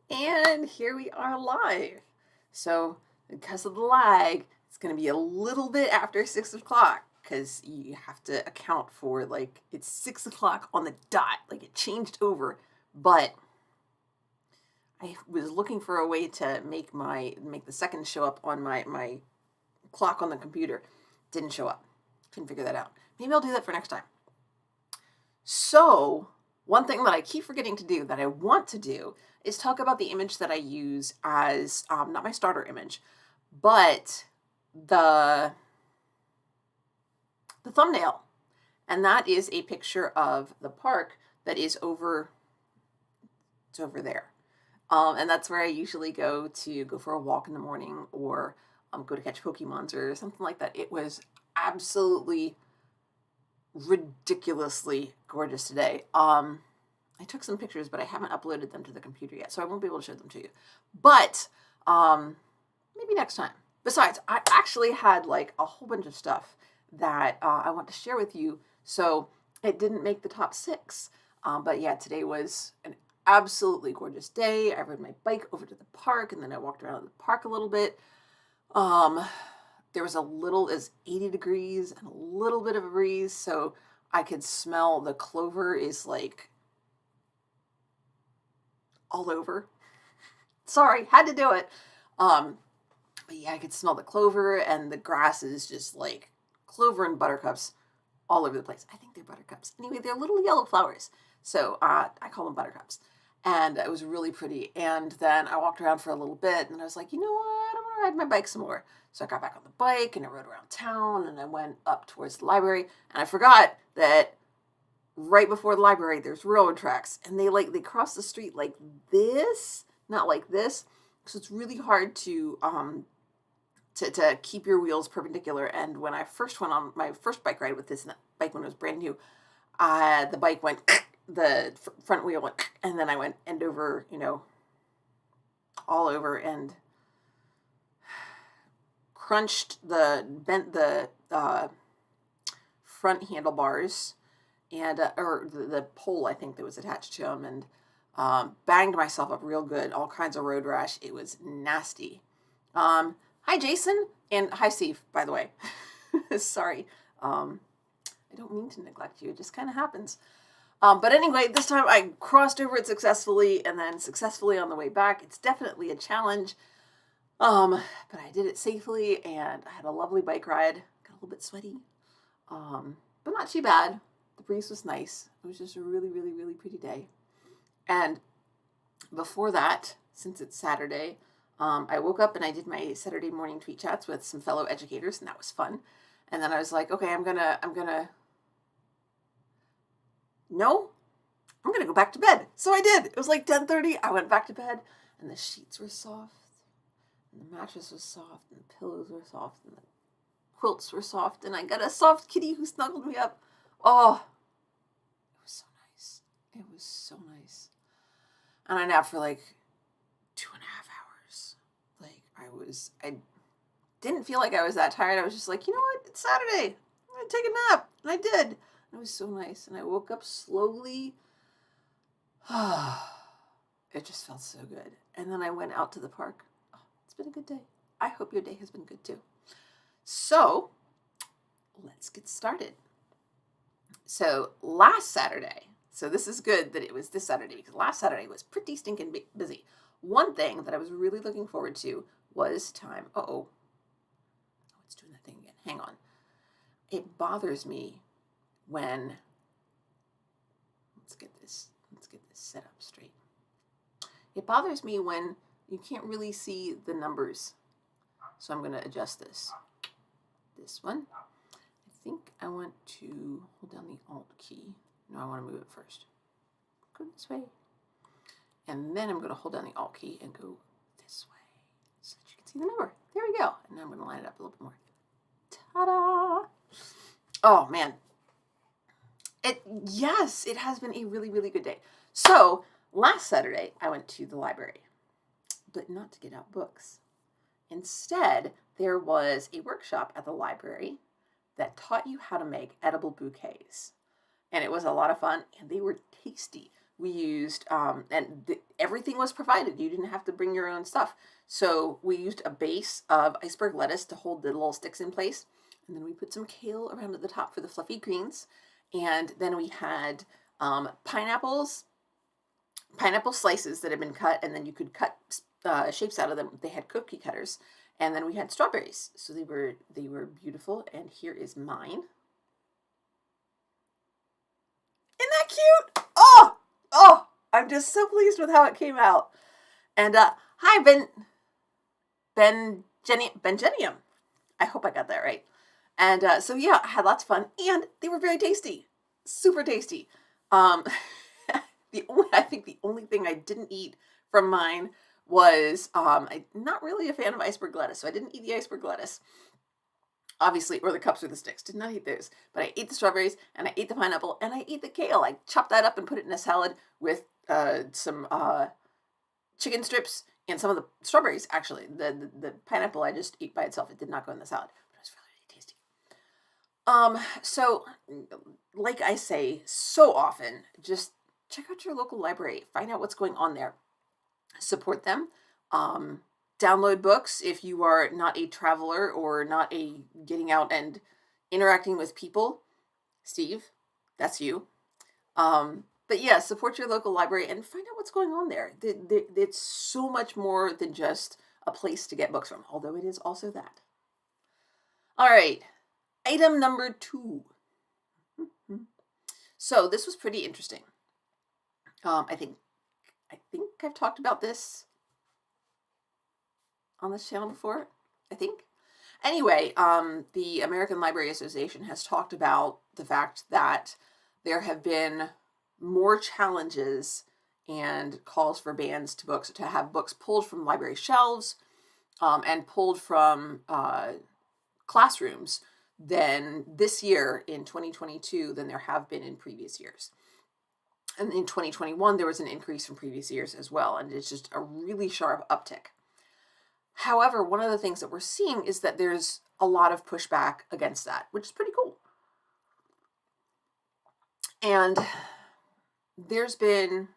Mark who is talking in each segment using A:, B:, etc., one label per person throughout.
A: And here we are live. So, because of the lag, it's going to be a little bit after 6 o'clock because you have to account for like it's 6 o'clock on the dot. Like it changed over, but I was looking for a way to make the seconds show up on my clock on the computer. Didn't show up. Couldn't figure that out. Maybe I'll do that for next time. So, one thing that I keep forgetting to do that I want to do is talk about the image that I use as not my starter image, but the the thumbnail, and that is a picture of the park that is over. It's over there, and that's where I usually go for a walk in the morning or go to catch Pokemons or something like that. It was absolutely ridiculously gorgeous today. I took some pictures, but I haven't uploaded them to the computer yet, so I won't be able to show them to you. But maybe next time. Besides, I actually had like a whole bunch of stuff that I want to share with you, so it didn't make the top six. But yeah, today was an absolutely gorgeous day. I rode my bike over to the park, and then I walked around the park a little bit. There was a little as 80 degrees and a little bit of a breeze, so I could smell the clover is like all over. Sorry, had to do it. But yeah, I could smell the clover, and the grass is just like clover and buttercups all over the place. I think they're buttercups. Anyway, they're little yellow flowers, so I call them buttercups. And it was really pretty. And then I walked around for a little bit, and I was like, you know what? I want to ride my bike some more. So I got back on the bike, and I rode around town, and I went up towards the library. And I forgot that right before the library, there's railroad tracks, and they cross the street like this, not like this. So it's really hard to keep your wheels perpendicular. And when I first went on my first bike ride with this bike when it was brand new, the bike went, the front wheel went, and then I went end over, all over, and bent the front handlebars and or the pole I think that was attached to them, and banged myself up real good. All kinds of road rash. It was nasty. Hi Jason, and hi Steve. By the way, sorry. I don't mean to neglect you. It just kind of happens. But anyway, this time I crossed over it successfully, and then successfully on the way back. It's definitely a challenge. But I did it safely, and I had a lovely bike ride. Got a little bit sweaty, but not too bad. The breeze was nice. It was just a really, really, really pretty day. And before that, since it's Saturday, I woke up and I did my Saturday morning tweet chats with some fellow educators, and that was fun. And then I was like, okay, I'm gonna go back to bed. So I did. It was like 10:30. I went back to bed, and the sheets were soft, and the mattress was soft, and the pillows were soft, and the quilts were soft, and I got a soft kitty who snuggled me up. Oh, it was so nice. It was so nice. And I napped for like 2.5 hours. Like I didn't feel like I was that tired. I was just like, you know what? It's Saturday. I'm gonna take a nap, and I did. And it was so nice. And I woke up slowly. It just felt so good. And then I went out to the park. Oh, it's been a good day. I hope your day has been good too. So let's get started. So last Saturday, so this is good that it was this Saturday because last Saturday was pretty stinking busy. One thing that I was really looking forward to was time. Oh, it's doing that thing again. Hang on. It bothers me when, let's get this set up straight. It bothers me when you can't really see the numbers. So I'm going to adjust this one. I think I want to hold down the Alt key. No, I want to move it first. Go this way. And then I'm going to hold down the Alt key and go this way so that you can see the number. There we go. And now I'm going to line it up a little bit more. Ta-da! Oh, man. Yes, it has been a really, really good day. So, last Saturday, I went to the library, but not to get out books. Instead, there was a workshop at the library that taught you how to make edible bouquets. And it was a lot of fun, and they were tasty. We used, everything was provided. You didn't have to bring your own stuff. So we used a base of iceberg lettuce to hold the little sticks in place. And then we put some kale around at the top for the fluffy greens. And then we had pineapple slices that had been cut, and then you could cut shapes out of them. They had cookie cutters. And then we had strawberries. So they were beautiful. And here is mine. Isn't that cute? Oh, I'm just so pleased with how it came out. And hi, Benjenium. I hope I got that right. And so yeah, I had lots of fun, and they were very tasty, super tasty. I think the only thing I didn't eat from mine was I'm not really a fan of iceberg lettuce, so I didn't eat the iceberg lettuce. Obviously, or the cups or the sticks. Did not eat those. But I ate the strawberries, and I ate the pineapple, and I ate the kale. I chopped that up and put it in a salad with some chicken strips and some of the strawberries, actually. The pineapple I just ate by itself. It did not go in the salad. But it was really, really tasty. So, like I say so often, just check out your local library. Find out what's going on there. Support them. Download books if you are not a traveler or not a getting out and interacting with people. Steve, that's you. But yeah, support your local library and find out what's going on there. It's so much more than just a place to get books from, although it is also that. All right, item number 2. So this was pretty interesting. I think I've talked about this on this channel before, I think. Anyway, the American Library Association has talked about the fact that there have been more challenges and calls for bans to have books pulled from library shelves and pulled from classrooms than this year in 2022 than there have been in previous years. And in 2021, there was an increase from previous years as well, and it's just a really sharp uptick. However, one of the things that we're seeing is that there's a lot of pushback against that, which is pretty cool. And there's been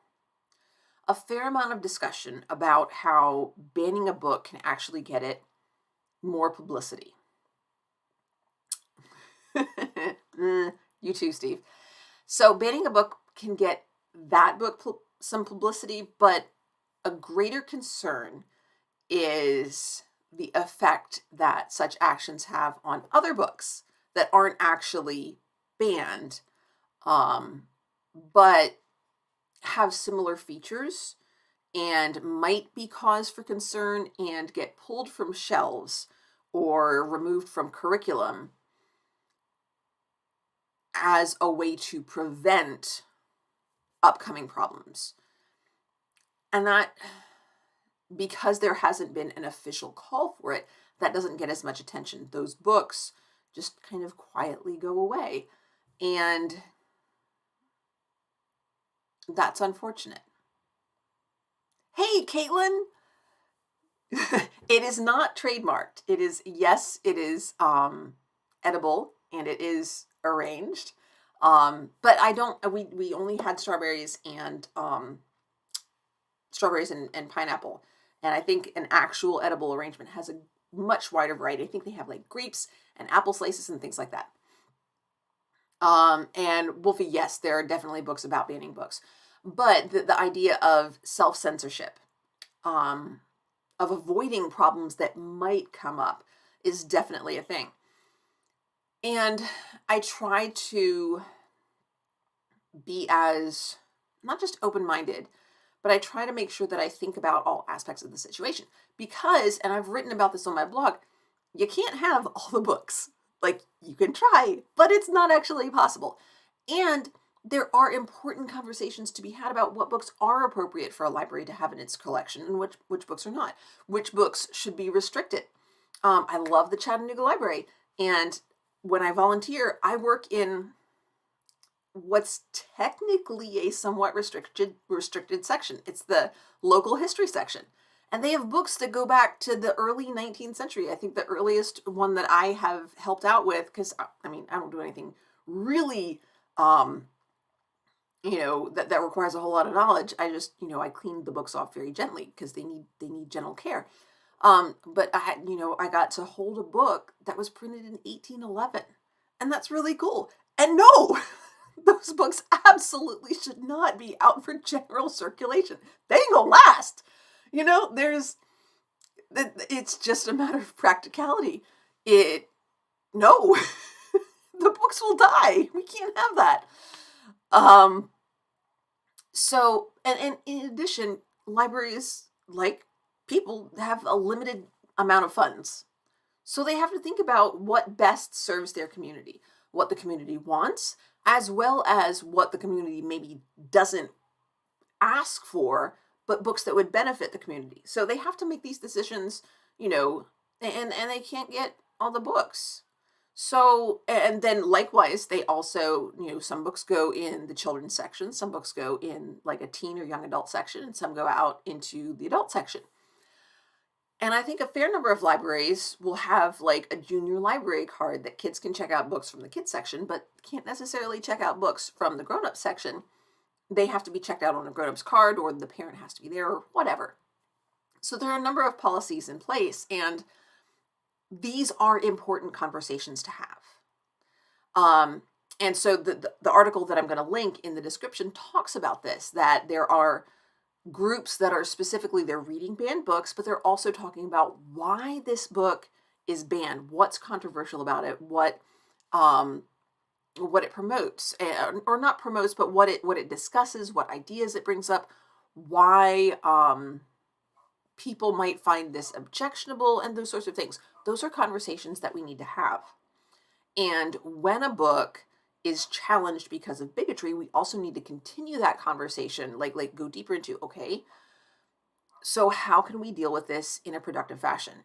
A: a fair amount of discussion about how banning a book can actually get it more publicity. You too, Steve. So banning a book can get that book some publicity, but a greater concern is the effect that such actions have on other books that aren't actually banned, but have similar features and might be cause for concern and get pulled from shelves or removed from curriculum as a way to prevent upcoming problems. And that, because there hasn't been an official call for it, that doesn't get as much attention. Those books just kind of quietly go away. And that's unfortunate. Hey, Caitlin! It is not trademarked. It is, yes, it is edible and it is arranged. But we only had strawberries and pineapple. And I think an actual edible arrangement has a much wider variety. I think they have like grapes and apple slices and things like that. And Wolfie, yes, there are definitely books about banning books. But the idea of self-censorship, of avoiding problems that might come up is definitely a thing. And I try to be as, not just open-minded, but I try to make sure that I think about all aspects of the situation. Because, and I've written about this on my blog, you can't have all the books. Like, you can try, but it's not actually possible. And there are important conversations to be had about what books are appropriate for a library to have in its collection and which books are not. Which books should be restricted. I love the Chattanooga Library. And when I volunteer, I work in what's technically a somewhat restricted section. It's the local history section. And they have books that go back to the early 19th century. I think the earliest one that I have helped out with, because I don't do anything really that requires a whole lot of knowledge. I just, I cleaned the books off very gently because they need gentle care. But I got to hold a book that was printed in 1811, and that's really cool. And no, those books absolutely should not be out for general circulation. They ain't gonna last. There's it's just a matter of practicality. No, the books will die. We can't have that. Um, so, and in addition, libraries, like people, have a limited amount of funds. So they have to think about what best serves their community, what the community wants, as well as what the community maybe doesn't ask for, but books that would benefit the community. So they have to make these decisions, and they can't get all the books. So, and then likewise, they also, some books go in the children's section, some books go in like a teen or young adult section, and some go out into the adult section. And I think a fair number of libraries will have like a junior library card that kids can check out books from the kids section, but can't necessarily check out books from the grown-up section. They have to be checked out on a grown-up's card, or the parent has to be there, or whatever. So there are a number of policies in place, and these are important conversations to have. And so the article that I'm going to link in the description talks about this, that there are groups that are specifically, they're reading banned books, but they're also talking about why this book is banned, what's controversial about it, what it promotes, or not promotes, but what it discusses, what ideas it brings up, why people might find this objectionable, and those sorts of things. Those are conversations that we need to have. And when a book is challenged because of bigotry, we also need to continue that conversation, like go deeper into, okay, so how can we deal with this in a productive fashion?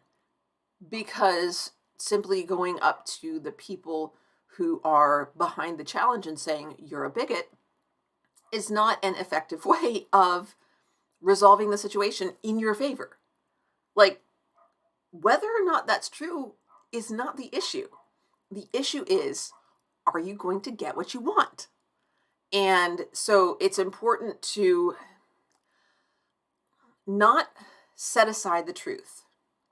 A: Because simply going up to the people who are behind the challenge and saying you're a bigot is not an effective way of resolving the situation in your favor. Like, whether or not that's true is not the issue. The issue is, are you going to get what you want? And so it's important to not set aside the truth,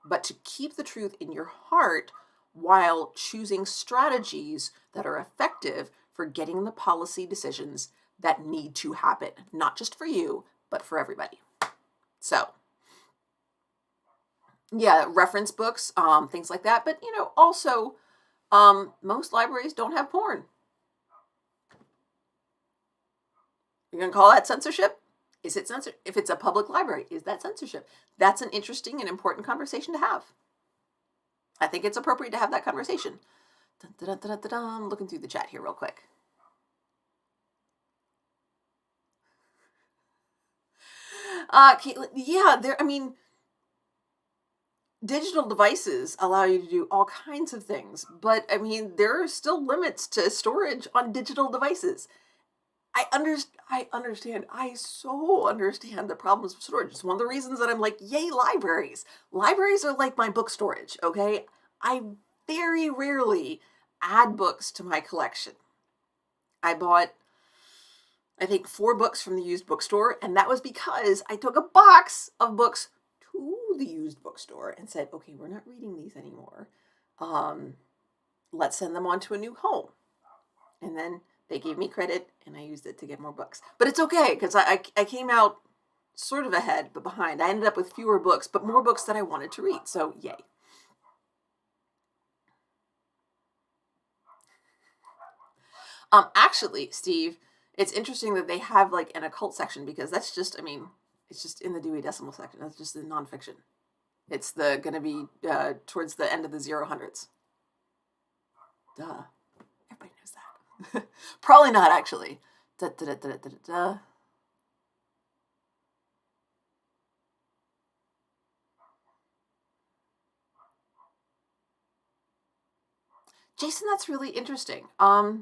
A: but to keep the truth in your heart while choosing strategies that are effective for getting the policy decisions that need to happen, not just for you, but for everybody. So, yeah, reference books, things like that. But, also, most libraries don't have porn. You're going to call that censorship? Is it censorship? If it's a public library, is that censorship? That's an interesting and important conversation to have. I think it's appropriate to have that conversation. I'm looking through the chat here real quick. Caitlin, yeah, digital devices allow you to do all kinds of things, but there are still limits to storage on digital devices. I understand. I so understand the problems of storage. It's one of the reasons that I'm like, yay, libraries. Libraries are like my book storage, okay? I very rarely add books to my collection. I bought, I think, 4 books from the used bookstore, and that was because I took a box of books to the used bookstore and said, okay, we're not reading these anymore. Let's send them on to a new home. And then they gave me credit, and I used it to get more books. But it's okay, because I came out sort of ahead, but behind. I ended up with fewer books, but more books that I wanted to read, so yay. Actually, Steve, it's interesting that they have like an occult section, because that's just, it's just in the Dewey Decimal section. That's just the nonfiction. It's going to be towards the end of the 0000s. Duh. Everybody knows that. Probably not, actually. Da, da, da, da, da, da, da. Jason, that's really interesting. I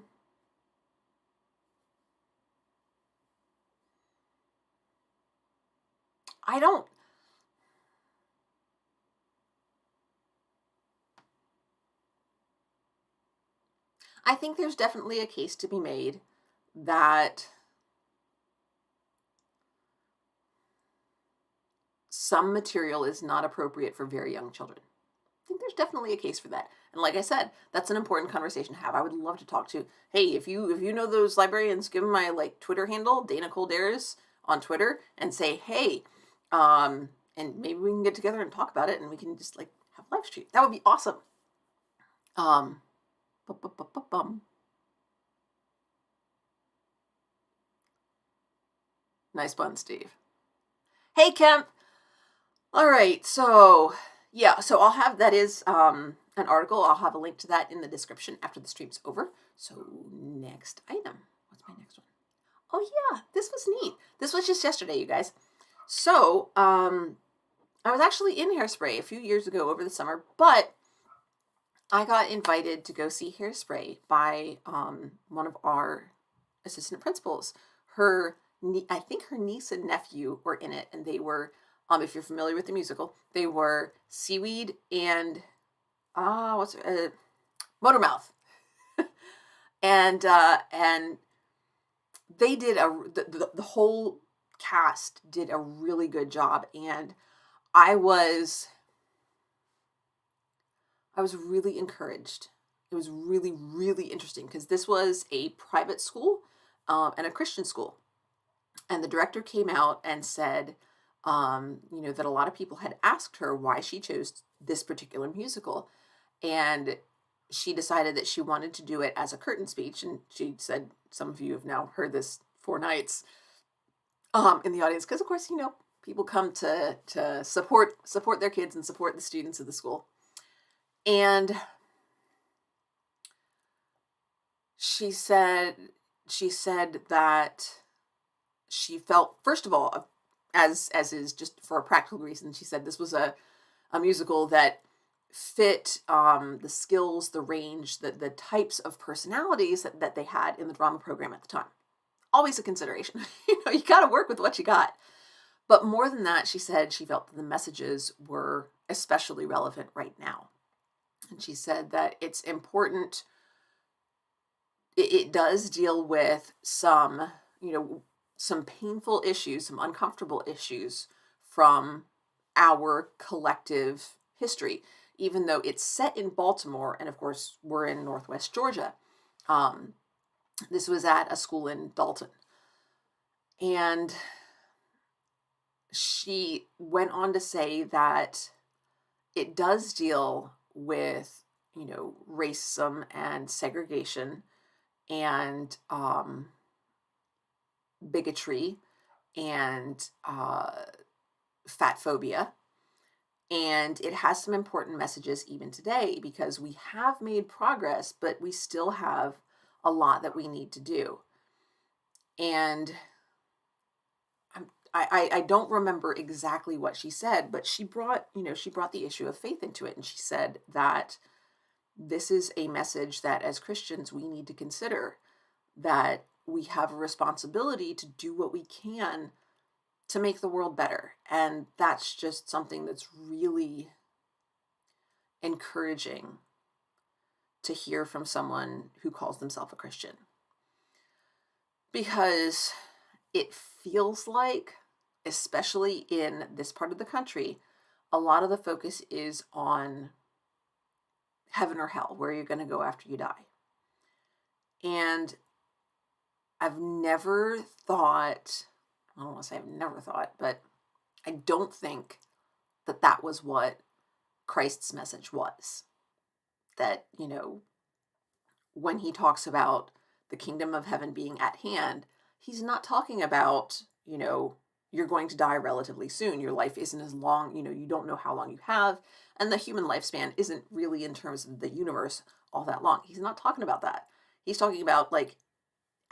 A: don't. I think there's definitely a case to be made that some material is not appropriate for very young children. I think there's definitely a case for that. And like I said, that's an important conversation to have. I would love to talk to, hey, if you know those librarians, give them my like Twitter handle, Dana Coldares on Twitter, and say, hey, and maybe we can get together and talk about it, and we can just like have live stream. That would be awesome. Nice bun, Steve. Hey, Kemp. All right, so yeah, so I'll have, that is an article. I'll have a link to that in the description after the stream's over. So next item. What's my next one? Oh yeah, this was neat. This was just yesterday, you guys. So I was actually in Hairspray a few years ago over the summer, but I got invited to go see Hairspray by one of our assistant principals. I think her niece and nephew were in it, and they were, if you're familiar with the musical, they were Seaweed and Motormouth, and they did the whole cast did a really good job, and I was really encouraged. It was really, really interesting because this was a private school and a Christian school. And the director came out and said, that a lot of people had asked her why she chose this particular musical. And she decided that she wanted to do it as a curtain speech. And she said, some of you have now heard this 4 nights in the audience, because of course, people come to support their kids and support the students of the school. And she said that she felt, first of all, as is just for a practical reason, she said this was a musical that fit the skills, the range, the types of personalities that they had in the drama program at the time. Always a consideration. You got to work with what you got. But more than that, she said she felt that the messages were especially relevant right now. And she said that it's important. It does deal with some painful issues, some uncomfortable issues from our collective history, even though it's set in Baltimore, and of course we're in Northwest Georgia. This was at a school in Dalton. And she went on to say that it does deal with, racism and segregation and bigotry and fat phobia. And it has some important messages even today, because we have made progress, but we still have a lot that we need to do. And I don't remember exactly what she said, but she brought the issue of faith into it. And she said that this is a message that as Christians, we need to consider, that we have a responsibility to do what we can to make the world better. And that's just something that's really encouraging to hear from someone who calls themselves a Christian. Because it feels like, especially in this part of the country, a lot of the focus is on heaven or hell, where you're going to go after you die. And I've never thought, I don't want to say I've never thought, but I don't think that was what Christ's message was. That, when he talks about the kingdom of heaven being at hand, he's not talking about, you're going to die relatively soon. Your life isn't as long, you don't know how long you have. And the human lifespan isn't really, in terms of the universe, all that long. He's not talking about that. He's talking about like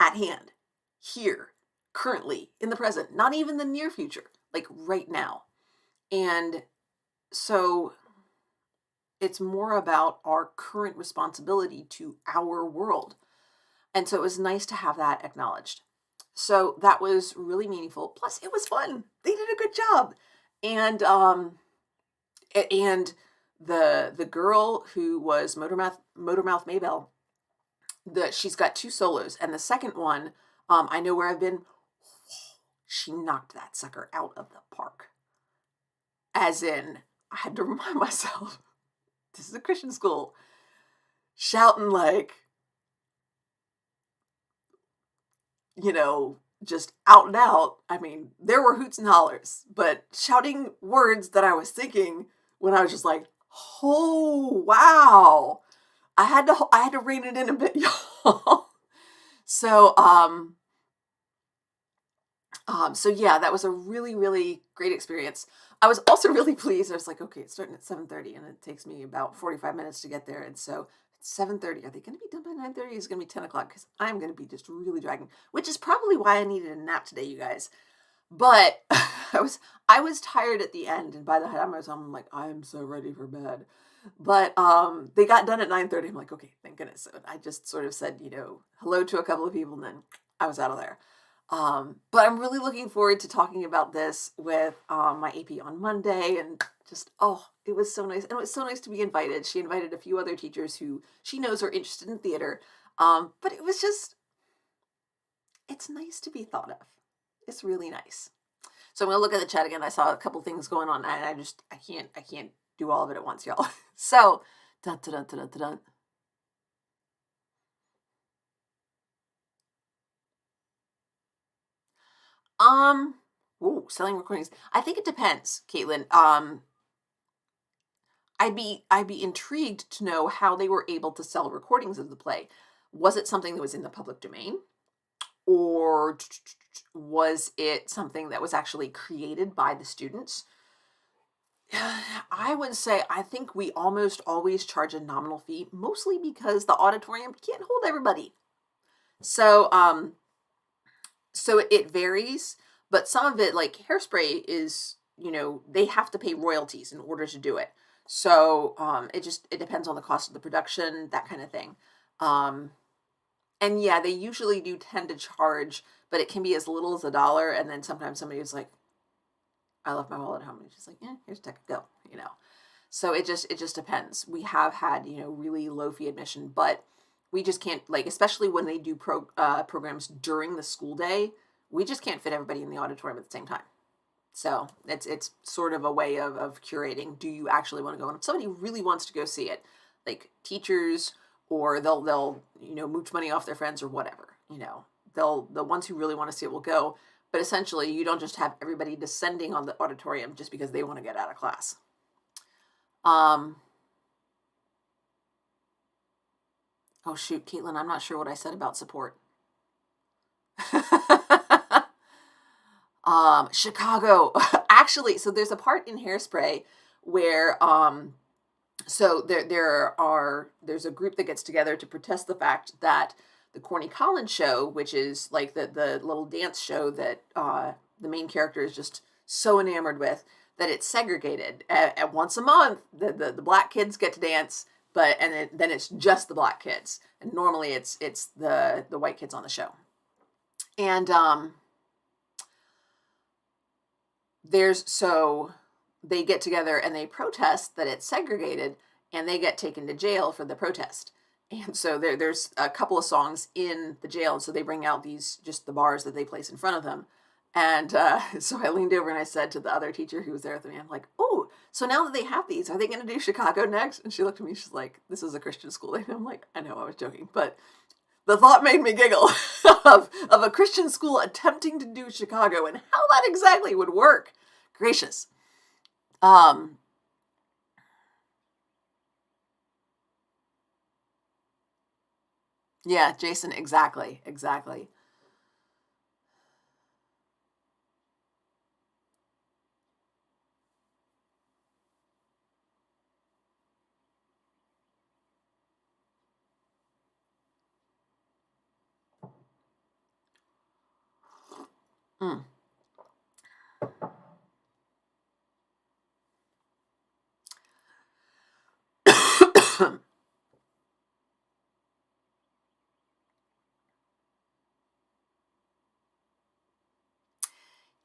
A: at hand, here, currently, in the present, not even the near future, like right now. And so it's more about our current responsibility to our world. And so it was nice to have that acknowledged. So that was really meaningful. Plus, it was fun. They did a good job. And the girl who was Motormouth Maybelle, she's got 2 solos, and the second one, I Know Where I've Been, she knocked that sucker out of the park. as in, I had to remind myself, this is a Christian school, shouting like, just out and out. I mean, there were hoots and hollers, but shouting words that I was thinking when I was just like, oh, wow. I had to rein it in a bit, y'all. So, so yeah, that was a really, really great experience. I was also really pleased. I was like, okay, it's starting at 7:30 and it takes me about 45 minutes to get there. And so it's 7:30. Are they going to be done by 9:30? It's going to be 10 o'clock because I'm going to be just really dragging, which is probably why I needed a nap today, you guys. But I was tired at the end, and by the time I was home, I'm like, I'm so ready for bed. But they got done at 9:30. I'm like, okay, thank goodness. So I just sort of said, hello to a couple of people, and then I was out of there. But I'm really looking forward to talking about this with my AP on Monday, and just, oh, it was so nice. And it was so nice to be invited. She invited a few other teachers who she knows are interested in theater. But it was just, it's nice to be thought of. It's really nice. So I'm gonna look at the chat again. I saw a couple things going on, and I can't do all of it at once, y'all. So, dun, dun, dun, dun, dun, dun. Selling recordings. I think it depends, Caitlin. I'd be intrigued to know how they were able to sell recordings of the play. Was it something that was in the public domain? Or was it something that was actually created by the students? I would say I think we almost always charge a nominal fee, mostly because the auditorium can't hold everybody. So so it varies, but some of it, like Hairspray, is, they have to pay royalties in order to do it. So it depends on the cost of the production, that kind of thing. And yeah, they usually do tend to charge, but it can be as little as $1, and then sometimes somebody was like, I left my wallet at home, and she's like, yeah, here's a ticket, go. So it just depends. We have had, really low fee admission, but we just can't, like, especially when they do programs during the school day, we just can't fit everybody in the auditorium at the same time. So it's sort of a way of curating. Do you actually want to go? And if somebody really wants to go see it, like teachers, or they'll mooch money off their friends or whatever, the ones who really want to see it will go. But essentially, you don't just have everybody descending on the auditorium just because they want to get out of class. Oh shoot, Caitlin, I'm not sure what I said about support. Chicago. Actually, so there's a part in Hairspray where so there's a group that gets together to protest the fact that the Corny Collins show, which is like the little dance show that the main character is just so enamored with, that it's segregated. At once a month, the black kids get to dance, then it's just the black kids, and normally it's the white kids on the show. And so they get together and they protest that it's segregated, and they get taken to jail for the protest. And so there's a couple of songs in the jail, and so they bring out just the bars that they place in front of them. And so I leaned over and I said to the other teacher who was there with me, I'm like, oh, so now that they have these, are they going to do Chicago next? And she looked at me, she's like, this is a Christian school. And I'm like, I know, I was joking, but the thought made me giggle of a Christian school attempting to do Chicago and how that exactly would work. Gracious. Yeah, Jason, exactly. Mm.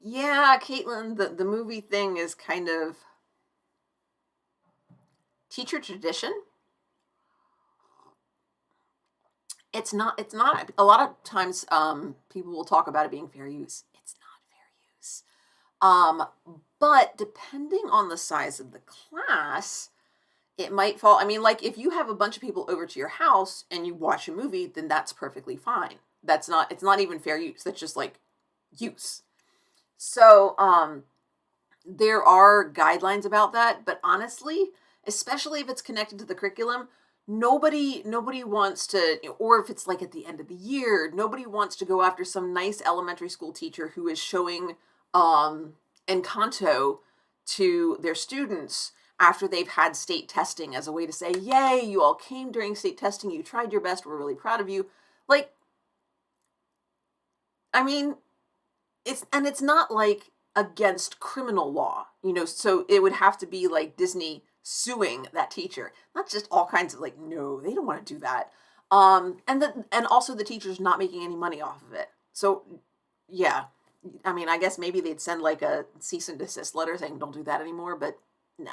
A: Yeah, Caitlin, the movie thing is kind of teacher tradition. It's not a lot of times people will talk about it being fair use. It's not fair use. But depending on the size of the class, it might fall. I mean, like if you have a bunch of people over to your house and you watch a movie, then that's perfectly fine. It's not even fair use. That's just like use. So, there are guidelines about that, but honestly, especially if it's connected to the curriculum, nobody wants to, or if it's like at the end of the year, nobody wants to go after some nice elementary school teacher who is showing Encanto to their students after they've had state testing as a way to say, yay, you all came during state testing, you tried your best, we're really proud of you. Like, I mean, it's not like against criminal law, so it would have to be like Disney suing that teacher, not just all kinds of like, no, they don't want to do that. And also the teacher's not making any money off of it. So yeah, I mean, I guess maybe they'd send like a cease and desist letter saying don't do that anymore, but nah.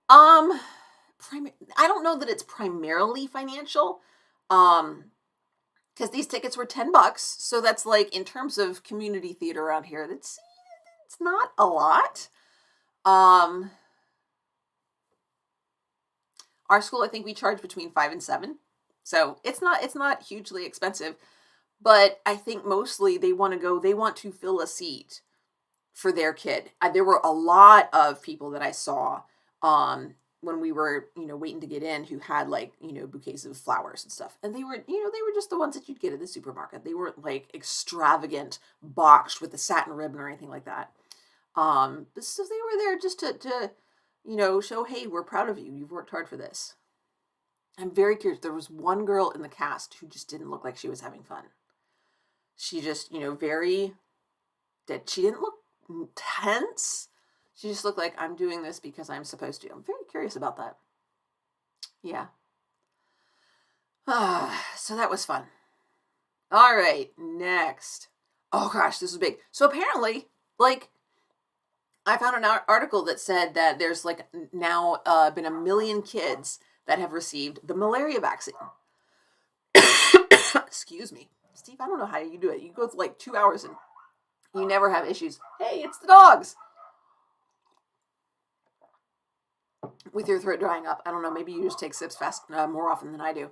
A: Um, I don't know that it's primarily financial. Because these tickets were $10, so that's like in terms of community theater around here, it's not a lot. Our school, I think we charge between 5 and 7, so it's not hugely expensive. But I think mostly they want to fill a seat for their kid. There were a lot of people that I saw when we were, waiting to get in who had like, bouquets of flowers and stuff. And they were just the ones that you'd get at the supermarket. They weren't like extravagant boxed with a satin ribbon or anything like that. So they were there just to show, hey, we're proud of you. You've worked hard for this. I'm very curious. There was one girl in the cast who just didn't look like she was having fun. She just, she didn't look tense. She just looked like, I'm doing this because I'm supposed to. I'm very curious about that. Yeah. So that was fun. All right, next. Oh gosh, this is big. So apparently, like, I found an article that said that there's like now been 1 million kids that have received the malaria vaccine. Excuse me. Steve, I don't know how you do it. You go for like 2 hours and you never have issues. Hey, it's the dogs. With your throat drying up. I don't know. Maybe you just take sips more often than I do.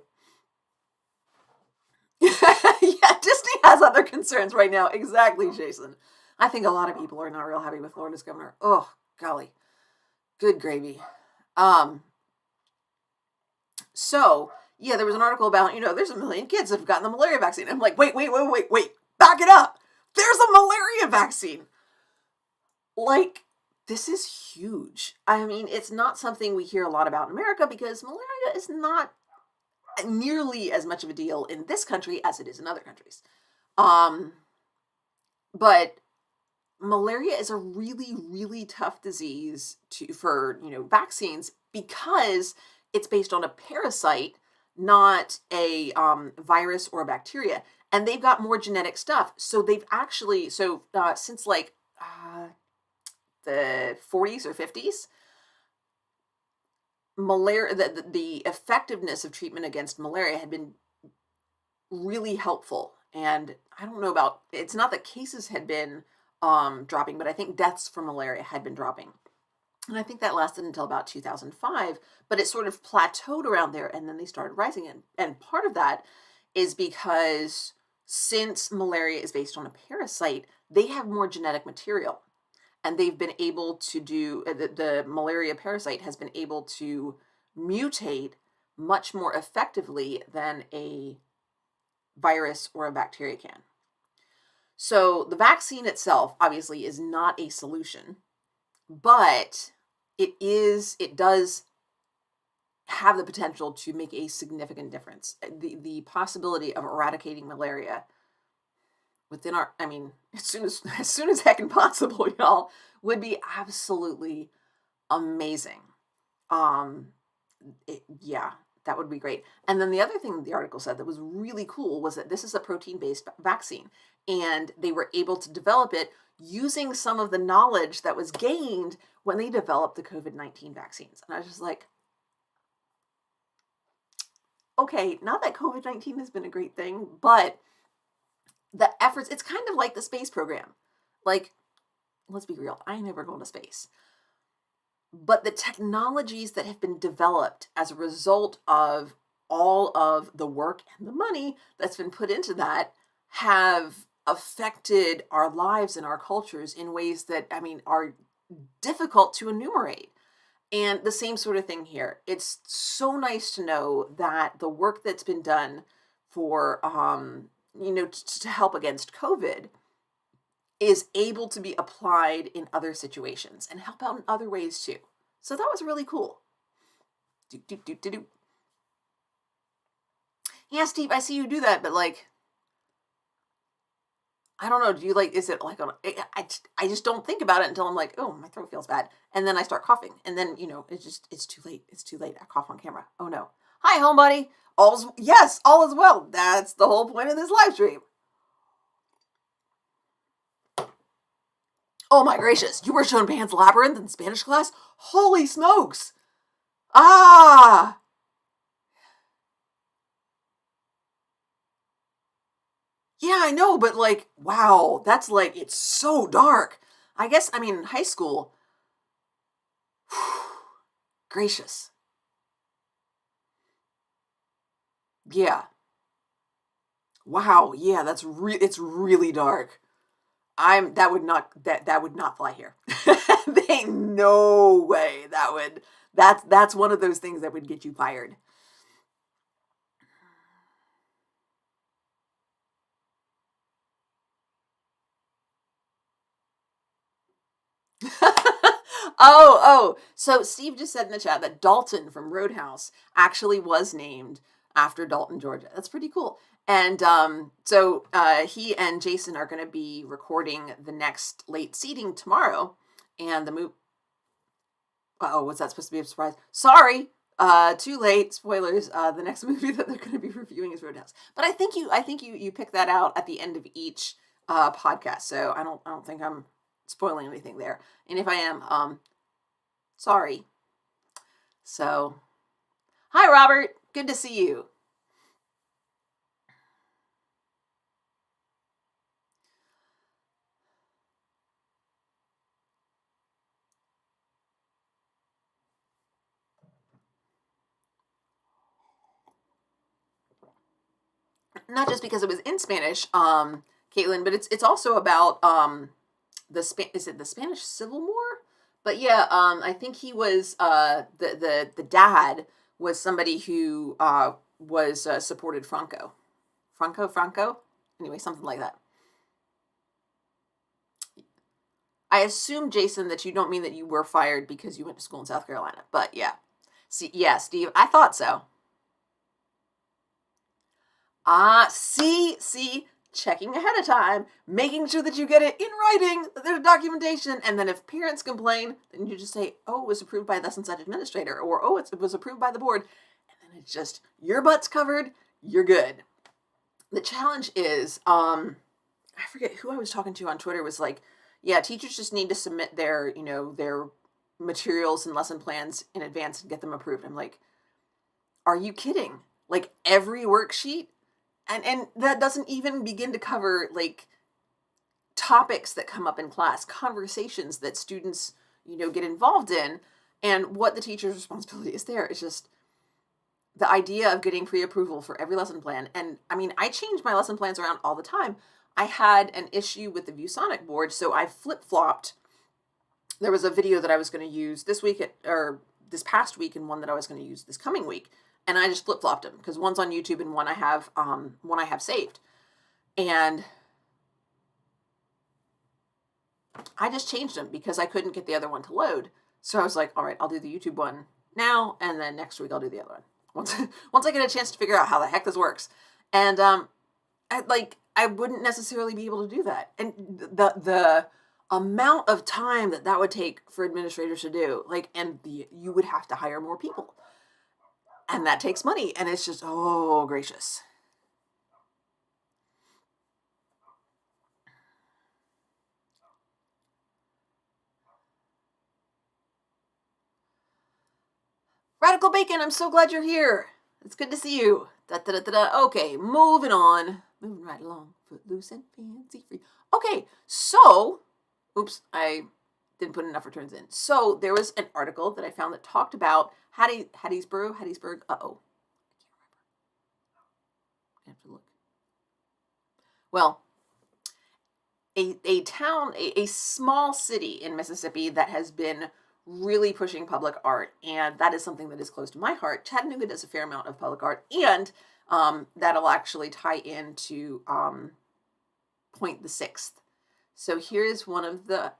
A: Yeah, Disney has other concerns right now. Exactly, Jason. I think a lot of people are not real happy with Florida's governor. Oh, golly. Good gravy. So, yeah, there was an article about, there's 1 million kids that have gotten the malaria vaccine. I'm like, wait. Back it up. There's a malaria vaccine. Like, this is huge. I mean, it's not something we hear a lot about in America because malaria is not nearly as much of a deal in this country as it is in other countries. But malaria is a really, really tough disease for vaccines because it's based on a parasite, not a virus or a bacteria. And they've got more genetic stuff. So they've actually, since like the 40s or 50s, malaria, the effectiveness of treatment against malaria had been really helpful. And I don't know about, it's not that cases had been dropping, but I think deaths from malaria had been dropping. And I think that lasted until about 2005, but it sort of plateaued around there and then they started rising. And part of that is because since malaria is based on a parasite, they have more genetic material. And they've been able to do, the malaria parasite has been able to mutate much more effectively than a virus or a bacteria can. So the vaccine itself obviously is not a solution, but it does have the potential to make a significant difference. The possibility of eradicating malaria within as soon as heck possible, y'all, would be absolutely amazing. Yeah, that would be great. And then the other thing the article said that was really cool was that this is a protein-based vaccine, and they were able to develop it using some of the knowledge that was gained when they developed the COVID-19 vaccines. And I was just like, okay, not that COVID-19 has been a great thing, but the efforts. It's kind of like the space program. Like, let's be real, I ain't never going to space. But the technologies that have been developed as a result of all of the work and the money that's been put into that have affected our lives and our cultures in ways that, I mean, are difficult to enumerate. And the same sort of thing here. It's so nice to know that the work that's been done for, to help against COVID is able to be applied in other situations and help out in other ways too. So that was really cool. Yeah, Steve, I see you do that, but like, I don't know. Do you like, is it like, I just don't think about it until I'm like, oh, my throat feels bad. And then I start coughing. And then, it's too late. It's too late. I cough on camera. Oh no. Hi, homebody. Yes, all is well. That's the whole point of this live stream. Oh my gracious. You were shown Pan's Labyrinth in Spanish class? Holy smokes. Ah. Yeah, I know, but like, wow, that's like, it's so dark. I guess, I mean, in high school, gracious. Yeah. Wow, yeah, it's really dark. That would not fly here. There ain't no way that's one of those things that would get you fired. Oh, so Steve just said in the chat that Dalton from Roadhouse actually was named after Dalton, Georgia. That's pretty cool. And so he and Jason are going to be recording the next late seating tomorrow. And the movie. Oh, was that supposed to be a surprise? Sorry, too late. Spoilers. The next movie that they're going to be reviewing is Roadhouse. But I think you pick that out at the end of each podcast. So I don't think I'm spoiling anything there. And if I am, sorry. So, hi Robert. Good to see you. Not just because it was in Spanish, Caitlin, but it's also about is it the Spanish Civil War? But yeah, I think he was the dad was somebody who was supported Franco. Anyway, something like that. I assume, Jason, that you don't mean that you were fired because you went to school in South Carolina. But yeah, yeah, Steve, I thought so. See, checking ahead of time, making sure that you get it in writing, that there's documentation, and then if parents complain, then you just say, oh, it was approved by thus and such administrator, or oh, it was approved by the board, and then it's just, your butt's covered, you're good. The challenge is, I forget who I was talking to on Twitter was like, yeah, teachers just need to submit their materials and lesson plans in advance and get them approved. I'm like, are you kidding? Like every worksheet? And that doesn't even begin to cover like topics that come up in class, conversations that students, get involved in, and what the teacher's responsibility is there. It's just the idea of getting pre-approval for every lesson plan. And I mean, I change my lesson plans around all the time. I had an issue with the ViewSonic board, so I flip-flopped. There was a video that I was going to use this week or this past week, and one that I was going to use this coming week. And I just flip-flopped them because one's on YouTube and one I have saved. And I just changed them because I couldn't get the other one to load. So I was like, all right, I'll do the YouTube one now, and then next week I'll do the other one. Once I get a chance to figure out how the heck this works. And I wouldn't necessarily be able to do that. And the amount of time that would take for administrators to do, you would have to hire more people. And that takes money, and it's just, oh, gracious. Radical Bacon, I'm so glad you're here. It's good to see you. Okay, moving on. moving right along, footloose and fancy free. Okay, so, oops, I didn't put enough returns in. So there was an article that I found that talked about Hattiesburg. Uh-oh. I have to look. Well, a town, a small city in Mississippi that has been really pushing public art, and that is something that is close to my heart. Chattanooga does a fair amount of public art, and that'll actually tie into Point the Sixth. So here's one of the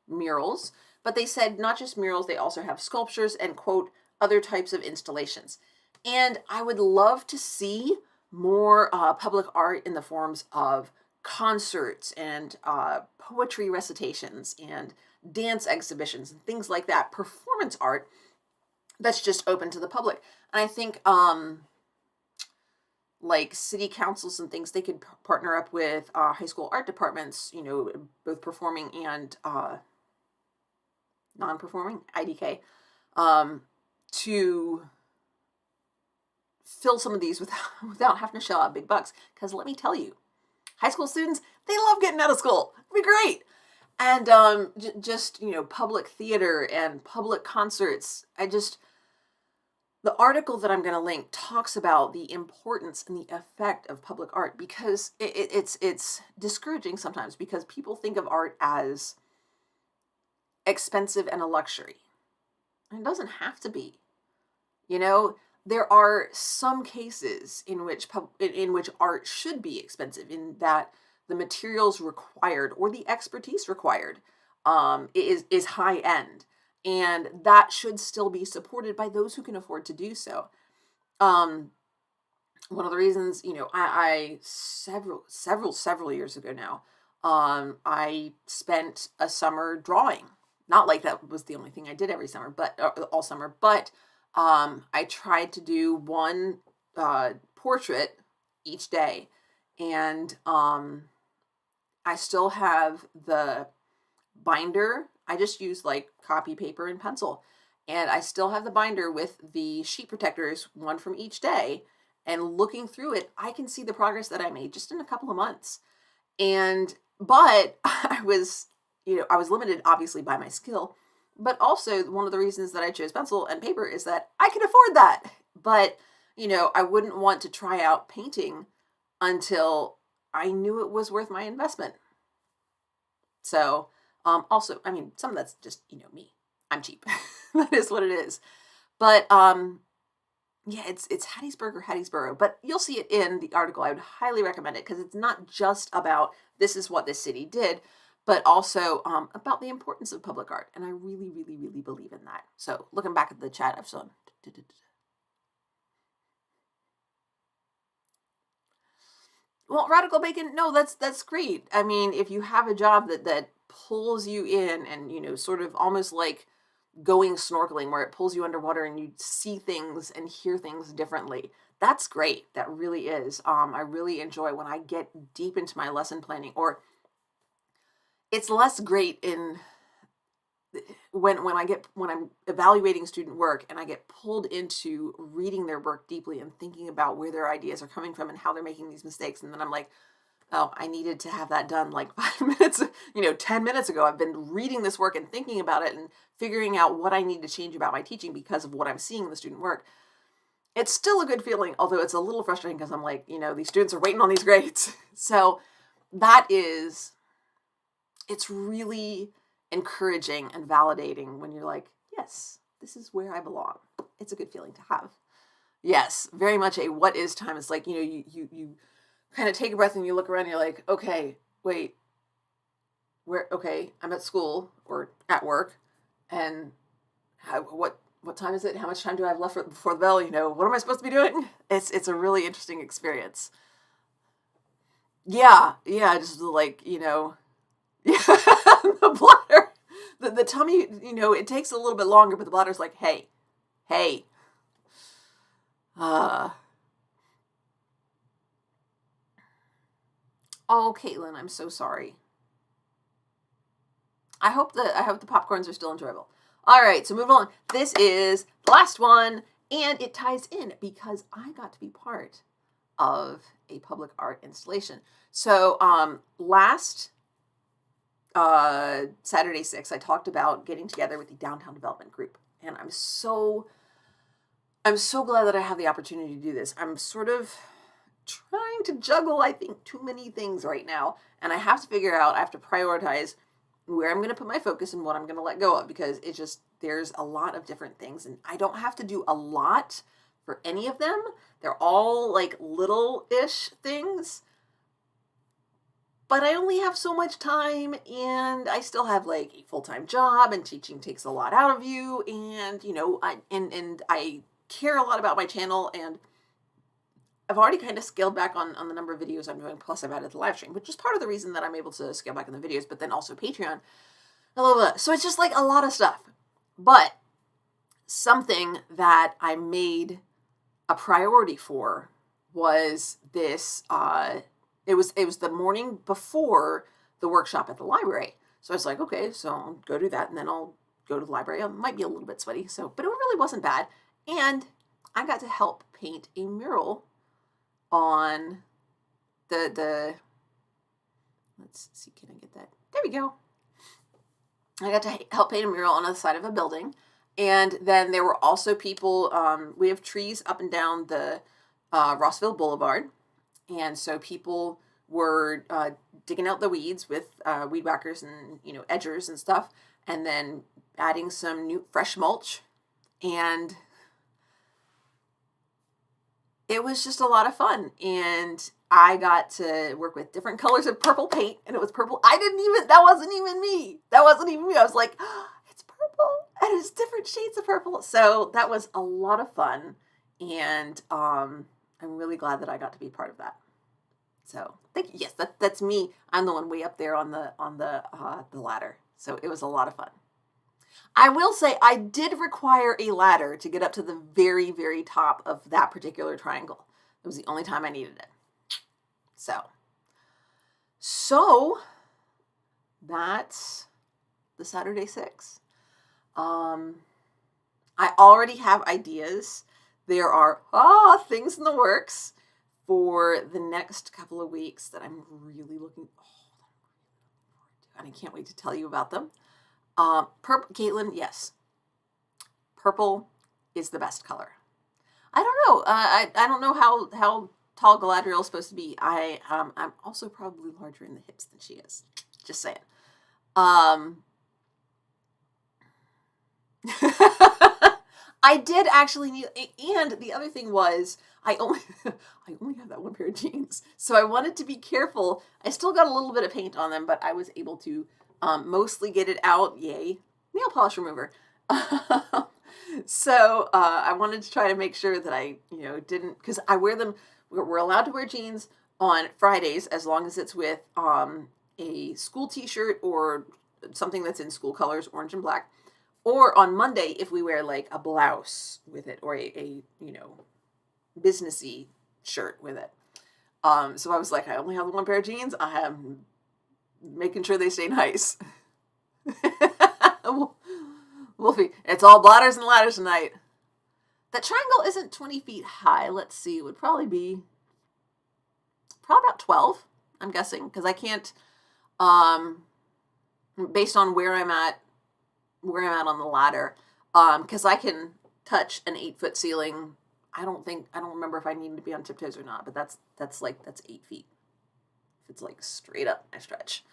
A: murals, but they said not just murals, they also have sculptures and, quote, other types of installations. And I would love to see more public art in the forms of concerts and poetry recitations and dance exhibitions and things like that, performance art that's just open to the public. And I think like city councils and things, they could partner up with high school art departments, you know, both performing and non-performing, IDK, to fill some of these without having to shell out big bucks. Because let me tell you, high school students, they love getting out of school. It'd be great. And just, you know, public theater and public concerts. The article that I'm going to link talks about the importance and the effect of public art, because it's discouraging sometimes because people think of art as expensive and a luxury. And it doesn't have to be. You know, there are some cases in which art should be expensive, in that the materials required or the expertise required is high end, and that should still be supported by those who can afford to do so. One of the reasons, you know, I several years ago now, I spent a summer drawing. Not like that was the only thing I did every summer, but all summer, but I tried to do one portrait each day, and I still have the binder. I just used like copy paper and pencil, and I still have the binder with the sheet protectors, one from each day, and looking through it, I can see the progress that I made just in a couple of months. But I was limited obviously by my skill. But also, one of the reasons that I chose pencil and paper is that I can afford that. But, you know, I wouldn't want to try out painting until I knew it was worth my investment. So, also, I mean, some of that's just, you know, me. I'm cheap. That is what it is. But, yeah, it's Hattiesburg or Hattiesboro. But you'll see it in the article. I would highly recommend it, because it's not just about this is what this city did, but also about the importance of public art. And I really, really, really believe in that. So looking back at the chat, I've shown. Well, radical bacon, no, that's great. I mean, if you have a job that pulls you in and, you know, sort of almost like going snorkeling, where it pulls you underwater and you see things and hear things differently, that's great. That really is. I really enjoy when I get deep into my lesson planning, or it's less great in when I'm evaluating student work and I get pulled into reading their work deeply and thinking about where their ideas are coming from and how they're making these mistakes. And then I'm like, oh, I needed to have that done like 5 minutes, 10 minutes ago. I've been reading this work and thinking about it and figuring out what I need to change about my teaching because of what I'm seeing in the student work. It's still a good feeling, although it's a little frustrating because I'm like, these students are waiting on these grades. So it's really encouraging and validating when you're like, yes, this is where I belong. It's a good feeling to have. Yes, very much a what is time. It's like, you kind of take a breath and you look around and you're like, okay, wait, I'm at school or at work, and what time is it? How much time do I have left before the bell? What am I supposed to be doing? It's a really interesting experience. Yeah, just like, yeah, the bladder, the tummy, it takes a little bit longer, but the bladder's like, hey. Oh, Caitlin, I'm so sorry. I hope the popcorns are still enjoyable. All right, so moving on. This is the last one, and it ties in because I got to be part of a public art installation. So last Saturday 6, I talked about getting together with the Downtown Development Group, and I'm so glad that I have the opportunity to do this. I'm sort of trying to juggle, I think, too many things right now, and I have to figure out, I have to prioritize where I'm going to put my focus and what I'm going to let go of, because it's just, there's a lot of different things, and I don't have to do a lot for any of them. They're all like little-ish things, but I only have so much time, and I still have like a full-time job, and teaching takes a lot out of you, and you know, I care a lot about my channel, and I've already kind of scaled back on the number of videos I'm doing, plus I've added the live stream, which is part of the reason that I'm able to scale back on the videos, but then also Patreon, blah, blah, blah. So it's just like a lot of stuff. But something that I made a priority for was this, it was the morning before the workshop at the library. So I was like, okay, so I'll go do that, and then I'll go to the library. I might be a little bit sweaty, but it really wasn't bad. And I got to help paint a mural on the let's see, can I get that? There we go. I got to help paint a mural on the side of a building. And then there were also people, we have trees up and down the Rossville Boulevard. And so people were digging out the weeds with weed whackers and, you know, edgers and stuff, and then adding some new fresh mulch. And it was just a lot of fun. And I got to work with different colors of purple paint, and it was purple. That wasn't even me. I was like, oh, it's purple, and it's different shades of purple. So that was a lot of fun. And I'm really glad that I got to be part of that. So thank you. Yes, that's me. I'm the one way up there on the ladder. So it was a lot of fun. I will say I did require a ladder to get up to the very, very top of that particular triangle. It was the only time I needed it. So that's the Saturday 6. I already have ideas. There are things in the works for the next couple of weeks that I'm really looking forward to, and I can't wait to tell you about them. Purple, Caitlin, yes. Purple is the best color. I don't know. I don't know how tall Galadriel is supposed to be. I'm also probably larger in the hips than she is. Just saying. I did actually need, and the other thing was, I only have that one pair of jeans, so I wanted to be careful. I still got a little bit of paint on them, but I was able to mostly get it out. Yay, nail polish remover. So I wanted to try to make sure that I, didn't, because I wear them. We're allowed to wear jeans on Fridays as long as it's with a school T-shirt or something that's in school colors, orange and black. Or on Monday, if we wear like a blouse with it, or a businessy shirt with it. So I was like, I only have the one pair of jeans. I am making sure they stay nice. Wolfie, it's all bladders and ladders tonight. That triangle isn't 20 feet high. Let's see, it would probably be about 12, I'm guessing, because I can't, based on where I'm at on the ladder, because I can touch an 8-foot ceiling. I don't remember if I need to be on tiptoes or not, but that's 8 feet. If it's like straight up, I stretch.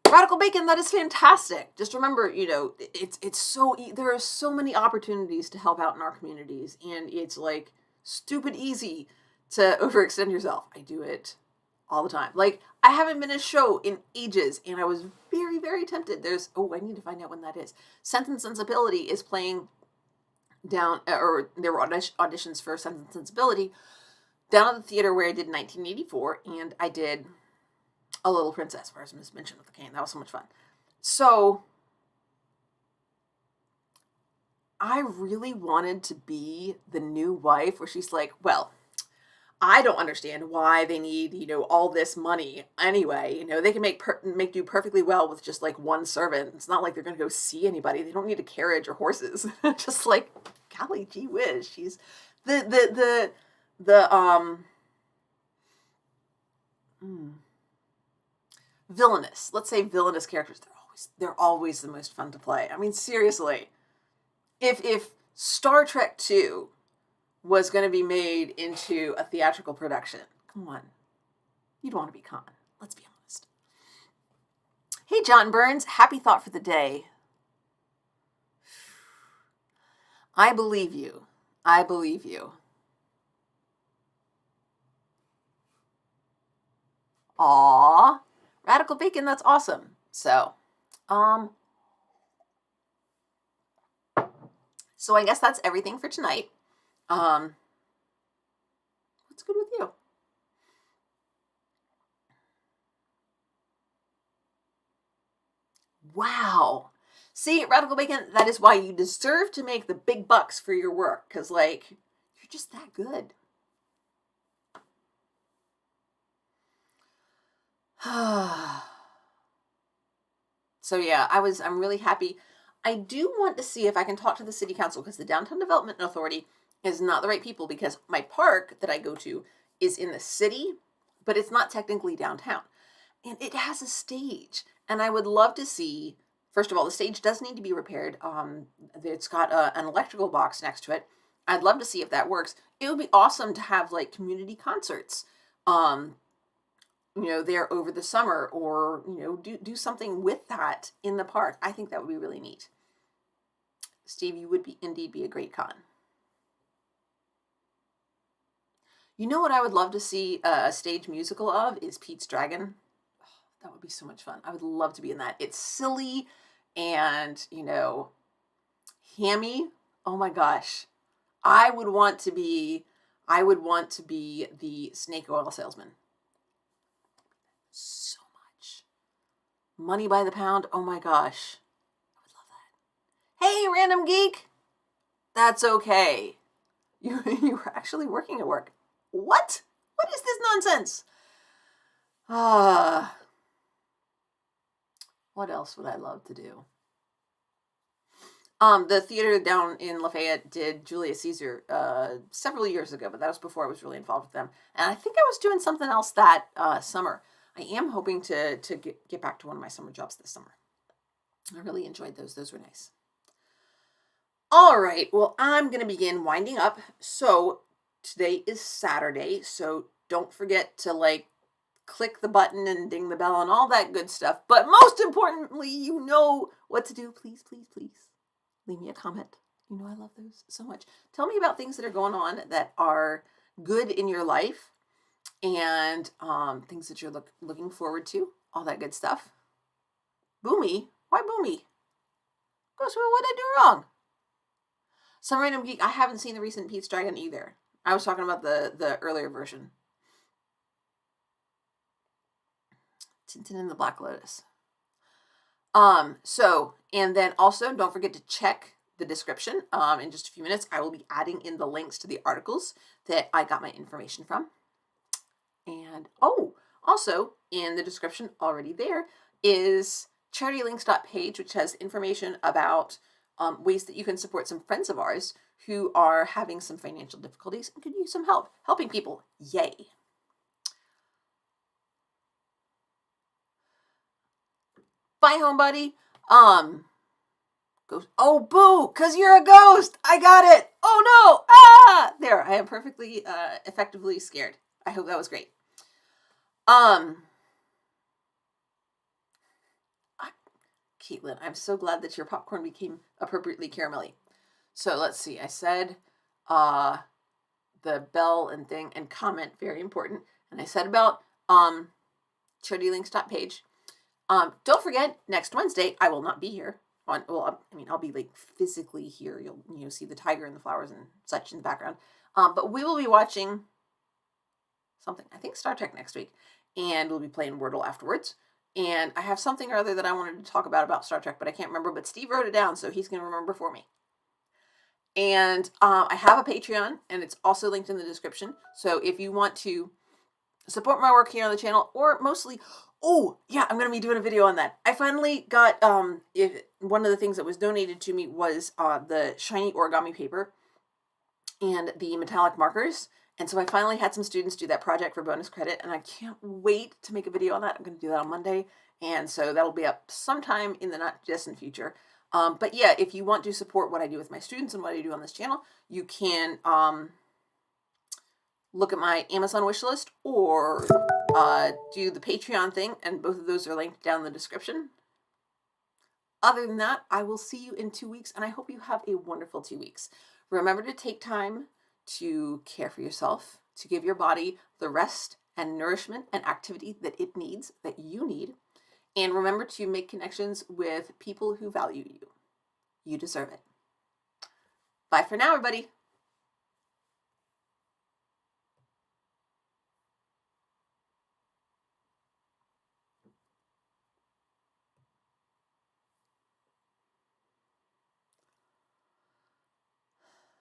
A: Radical bacon, that is fantastic. Just remember, there are so many opportunities to help out in our communities, and it's like stupid easy to overextend yourself. I do it all the time. Like, I haven't been a show in ages, and I was very, very tempted. I need to find out when that is. Sense and Sensibility is playing down, or there were auditions for Sense and Sensibility down at the theater where I did 1984, and I did A Little Princess, where I was Miss Minchin with the cane. That was so much fun. So I really wanted to be the new wife where she's like, well, I don't understand why they need, all this money anyway. They can make do perfectly well with just like one servant. It's not like they're going to go see anybody. They don't need a carriage or horses. Just like, golly gee whiz, she's The villainous, let's say villainous characters, they're always the most fun to play. I mean, seriously, if Star Trek 2 was going to be made into a theatrical production, come on, you'd want to be Khan. Let's be honest. Hey, John Burns, happy thought for the day. I believe you. I believe you. Aw, Radical Bacon, that's awesome. So I guess that's everything for tonight. What's good with you? Wow. See, Radical Bacon, that is why you deserve to make the big bucks for your work, because, like, you're just that good. So yeah, I'm really happy. I do want to see if I can talk to the city council, because the Downtown Development Authority is not the right people, because my park that I go to is in the city, but it's not technically downtown. And it has a stage. And I would love to see, first of all, the stage does need to be repaired. It's got an electrical box next to it. I'd love to see if that works. It would be awesome to have like community concerts, there over the summer, or, do something with that in the park. I think that would be really neat. Steve, you would indeed be a great Khan. You know what I would love to see a stage musical of is Pete's Dragon. Oh, that would be so much fun. I would love to be in that. It's silly and, hammy. Oh my gosh. I would want to be the snake oil salesman. So much. Money by the pound. Oh my gosh. I would love that. Hey, random geek. That's okay. You were actually working at work. What? What is this nonsense? What else would I love to do? The theater down in Lafayette did Julius Caesar several years ago, but that was before I was really involved with them. And I think I was doing something else that summer. I am hoping to get back to one of my summer jobs this summer. I really enjoyed those. Those were nice. All right, well, I'm going to begin winding up. So today is Saturday, so don't forget to click the button and ding the bell and all that good stuff. But most importantly, you know what to do. Please, please, please leave me a comment. You know I love those so much. Tell me about things that are going on that are good in your life, and things that you're looking forward to, all that good stuff. Boomy? Why Boomy? Goes, well, what did I do wrong? Some random geek, I haven't seen the recent Pete's Dragon either. I was talking about the earlier version. Tintin and the Black Lotus. And then also don't forget to check the description. In just a few minutes, I will be adding in the links to the articles that I got my information from. And also in the description already there is charitylinks.page, which has information about ways that you can support some friends of ours who are having some financial difficulties and could use some help helping people. Yay. Bye, home buddy. Ghost. Oh, boo, because you're a ghost. I got it. Oh, no. Ah, there. I am perfectly effectively scared. I hope that was great. Caitlin, I'm so glad that your popcorn became appropriately caramelly. So let's see. I said the bell and thing and comment, very important. And I said about charitylinks.page. Don't forget, next Wednesday, I will not be here. I'll be physically here. You'll see the tiger and the flowers and such in the background. But we will be watching something, I think Star Trek next week, and we'll be playing Wordle afterwards. And I have something or other that I wanted to talk about Star Trek, but I can't remember. But Steve wrote it down, so he's going to remember for me. And I have a Patreon, and it's also linked in the description. So if you want to support my work here on the channel, or mostly, I'm going to be doing a video on that. I finally got, one of the things that was donated to me was the shiny origami paper. and the metallic markers. And so I finally had some students do that project for bonus credit, and I can't wait to make a video on that. I'm going to do that on Monday, and so that'll be up sometime in the not distant future. But yeah, if you want to support what I do with my students and what I do on this channel, you can look at my Amazon wish list or do the Patreon thing, and both of those are linked down in the description. Other than that, I will see you in 2 weeks, and I hope you have a wonderful 2 weeks. Remember to take time to care for yourself, to give your body the rest and nourishment and activity that it needs, that you need. And remember to make connections with people who value you. You deserve it. Bye for now, everybody.